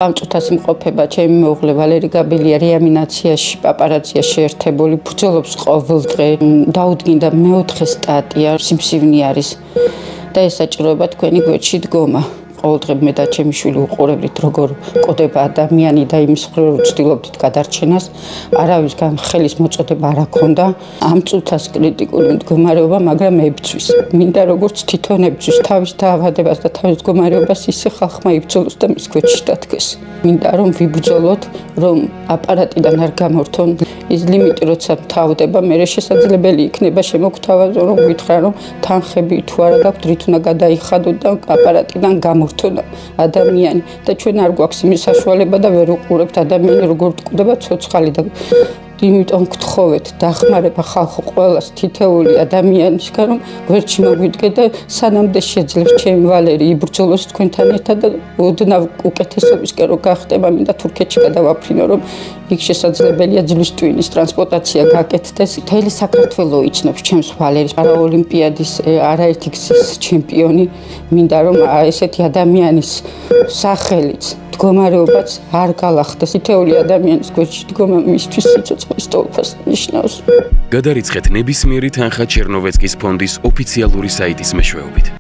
ამ წუთას იმყოფება ჩემი მეუღლე ვალერი გაბელია რეანიმაციაში პაპარაციაში შეერთებული ბრძოლობს ყოველდღე დაუდგინდა მეოთხე სტატია სიმსივნე არის და ეს საჭიროება თქვენი გვერდში დგომა ყოველდღე მე და ჩემი შვილი უყურებთ როგორ ყოდება ადამიანი და იმის მხრივ ვცდილობთ გადარჩენას არავისგან ხელის მოწოდება არ აქონდა ამ წუთას კრიტიკული მდგომარეობა მაგრამ ებრძვის მინდა როგორც თვითონ ებრძვის თავის დაავადებას და თავის მდგომარეობას ისე ხალხმა იბრძოლოს და მის გვერდში დადგეს მინდა რომ ვიბრძოლოთ რომ აპარატიდან არ გამორთონ ის ლიმიტი როცა თავდება მე შესაძლებელი იქნება შემოგთავაზო რომ გითხრა რომ თანხები თუ არა გაქვთ რით უნდა გადაიხადოთ და აპარატიდან გამორთონ ადამიანი და ჩვენ არ გვაქვს იმის საშუალება და ვერ უყურებთ ადამიანი როგორ ტკდება ცოცხალი და იმიტომ გთხოვეთ დახმარება ხალხო ყველას თითეული ადამიანისგან რომ გვერდში მოგვიდგეთ და სანამდე შეძლებს ჩემი ვალერი იბრძოლოს თქვენთან ერთად და ოდნავ უკეთესობისკენ რო გახდება მინდა თურქეთში გადავაფრინო რომ იქ შესაძლებელია ძვლის ტვინის ტრანსპორტაცია გაკეთდეს მთელი საქართველო იცნობს ჩემს ვალერის პარაოლიმპიადის არაერთი გზის ჩემპიონი მინდა რომ ესეთი ადამიანის სახელიც მდგომარეობაც არ გალახდეს თითეული ადამიანის გვერდში დგომა მისთვის სიცოცხლის ტოლფას ნიშნავს. გადარიცხეთ ნებისმიერი თანხა ჩერნოვეცკის ფონდის ოფიციალური საიტის მეშვეობით.